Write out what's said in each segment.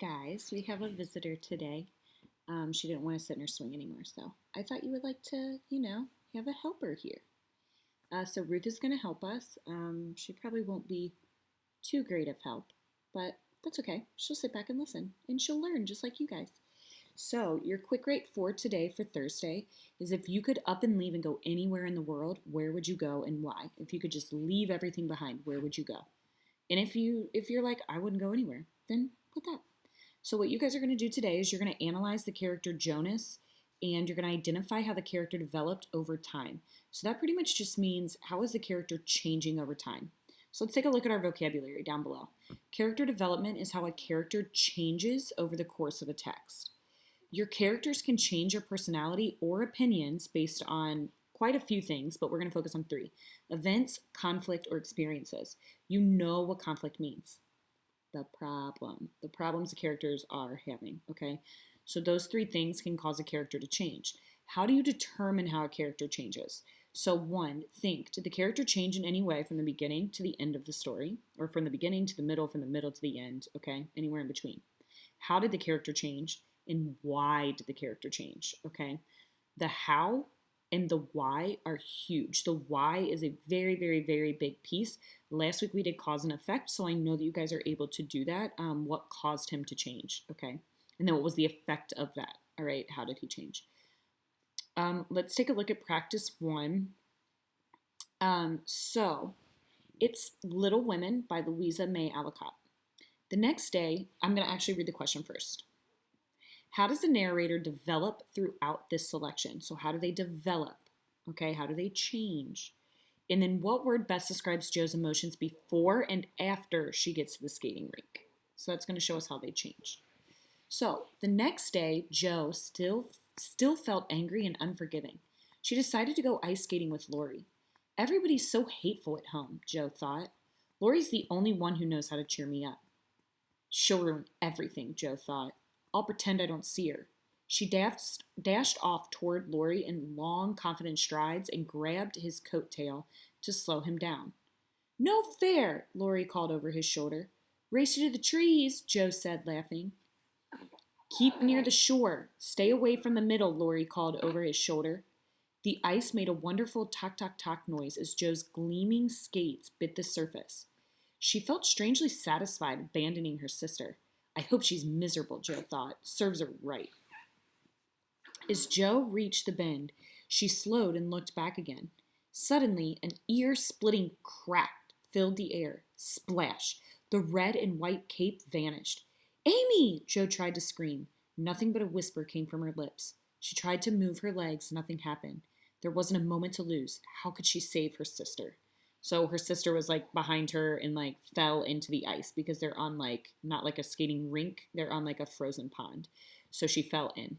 guys, we have a visitor today. She didn't want to sit in her swing anymore, so I thought you would like to, have a helper here. So Ruth is going to help us. She probably won't be too great of help, but that's okay. She'll sit back and listen, and she'll learn just like you guys. So your quick rate for today, for Thursday, is if you could up and leave and go anywhere in the world, where would you go and why? If you could just leave everything behind, where would you go? And if you're like, I wouldn't go anywhere, then put that. So what you guys are going to do today is you're going to analyze the character Jonas and you're going to identify how the character developed over time. So that pretty much just means how is the character changing over time. So let's take a look at our vocabulary down below. Character development is how a character changes over the course of a text. Your characters can change your personality or opinions based on quite a few things, but we're going to focus on three: events, conflict, or experiences. You know what conflict means. The problems the characters are having, okay? So those three things can cause a character to change. How do you determine how a character changes? So one, think, did the character change in any way from the beginning to the end of the story? Or from the beginning to the middle, from the middle to the end, okay? Anywhere in between. How did the character change and why did the character change, okay? The how and the why are huge. The why is a very, very, very big piece. Last week we did cause and effect, so I know that you guys are able to do that. What caused him to change, okay? And then what was the effect of that, all right? How did he change? Let's take a look at practice one. So it's Little Women by Louisa May Alcott. The next day, I'm going to actually read the question first. How does the narrator develop throughout this selection? So how do they develop? Okay, how do they change? And then what word best describes Jo's emotions before and after she gets to the skating rink? So that's going to show us how they change. So the next day, Jo still felt angry and unforgiving. She decided to go ice skating with Lori. Everybody's so hateful at home, Jo thought. Lori's the only one who knows how to cheer me up. She'll ruin everything, Jo thought. I'll pretend I don't see her. She dashed off toward Lori in long, confident strides and grabbed his coattail to slow him down. No fair, Lori called over his shoulder. Race you to the trees, Jo said, laughing. Keep near the shore. Stay away from the middle, Lori called over his shoulder. The ice made a wonderful tock-tock-tock noise as Jo's gleaming skates bit the surface. She felt strangely satisfied abandoning her sister. I hope she's miserable, Jo thought. Serves her right. As Jo reached the bend, she slowed and looked back again. Suddenly, an ear-splitting crack filled the air. Splash! The red and white cape vanished. Amy! Jo tried to scream. Nothing but a whisper came from her lips. She tried to move her legs. Nothing happened. There wasn't a moment to lose. How could she save her sister? So her sister was like behind her and like fell into the ice because they're on like, not like a skating rink, they're on like a frozen pond. So she fell in,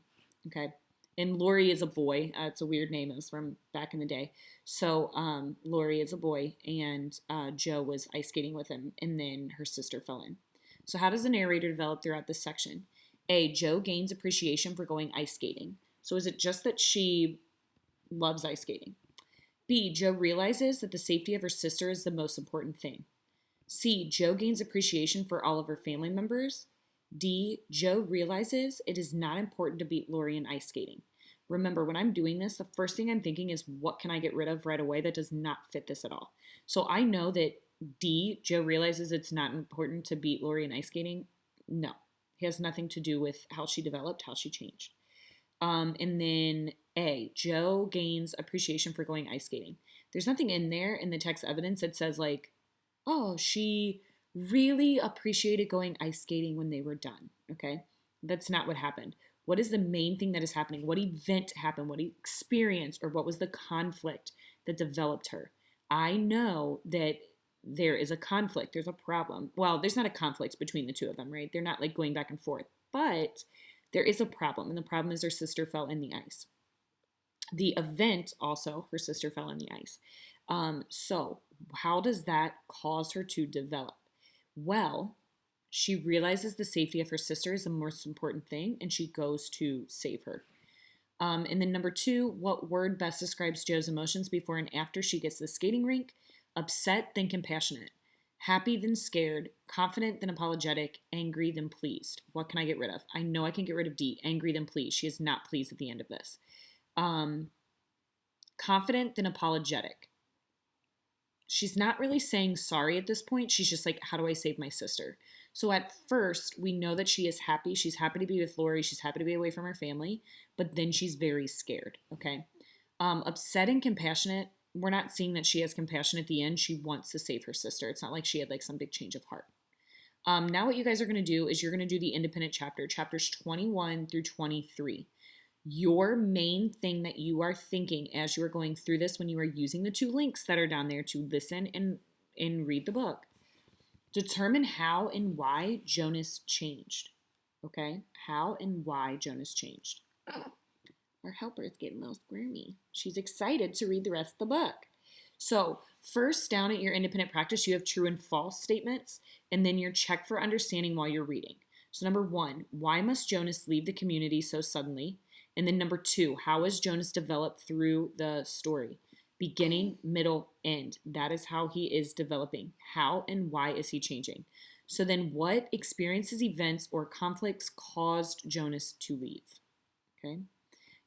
okay? And Lori is a boy. It's a weird name. It was from back in the day. So Lori is a boy and Jo was ice skating with him and then her sister fell in. So how does the narrator develop throughout this section? A, Jo gains appreciation for going ice skating. So is it just that she loves ice skating? B, Jo realizes that the safety of her sister is the most important thing. C, Jo gains appreciation for all of her family members. D, Jo realizes it is not important to beat Lori in ice skating. Remember, when I'm doing this, the first thing I'm thinking is, what can I get rid of right away that does not fit this at all? So I know that D, Jo realizes it's not important to beat Lori in ice skating. No, it has nothing to do with how she developed, how she changed. And then A, Jo gains appreciation for going ice skating. There's nothing in there in the text evidence that says like, oh, she really appreciated going ice skating when they were done, okay? That's not what happened. What is the main thing that is happening? What event happened? What experience or what was the conflict that developed her? I know that there is a conflict. There's a problem. Well, there's not a conflict between the two of them, right? They're not like going back and forth, but there is a problem, and the problem is her sister fell in the ice. The event also, her sister fell in the ice. So how does that cause her to develop? Well, she realizes the safety of her sister is the most important thing, and she goes to save her. And then number two, what word best describes Jo's emotions before and after she gets to the skating rink? Upset, then compassionate. Happy than scared, confident than apologetic, angry than pleased. What can I get rid of? I know I can get rid of D, angry than pleased. She is not pleased at the end of this. Confident than apologetic. She's not really saying sorry at this point. She's just like, how do I save my sister? So at first, we know that she is happy. She's happy to be with Lori. She's happy to be away from her family. But then she's very scared, okay? Upset and compassionate. We're not seeing that she has compassion at the end. She wants to save her sister. It's not like she had like some big change of heart. Now what you guys are going to do is you're going to do the independent chapters 21 through 23. Your main thing that you are thinking as you are going through this when you are using the 2 links that are down there to listen and read the book, determine how and why Jonas changed. Okay? How and why Jonas changed. Our helper is getting a little squirmy. She's excited to read the rest of the book. So first, down at your independent practice, you have true and false statements, and then your check for understanding while you're reading. So number 1, why must Jonas leave the community so suddenly? And then number 2, how is Jonas developed through the story? Beginning, middle, end. That is how he is developing. How and why is he changing? So then what experiences, events, or conflicts caused Jonas to leave? Okay.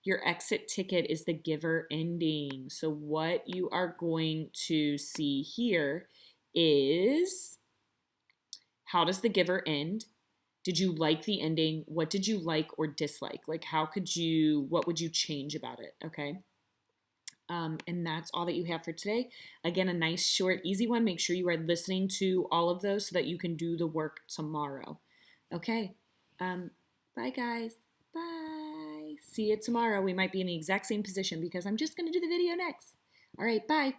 Your exit ticket is the giver ending. So what you are going to see here is, how does the giver end? Did you like the ending? What did you like or dislike? Like what would you change about it? Okay. And that's all that you have for today. Again, a nice, short, easy one. Make sure you are listening to all of those so that you can do the work tomorrow. Okay. Bye, guys. Bye. See you tomorrow. We might be in the exact same position because I'm just going to do the video next. All right. Bye.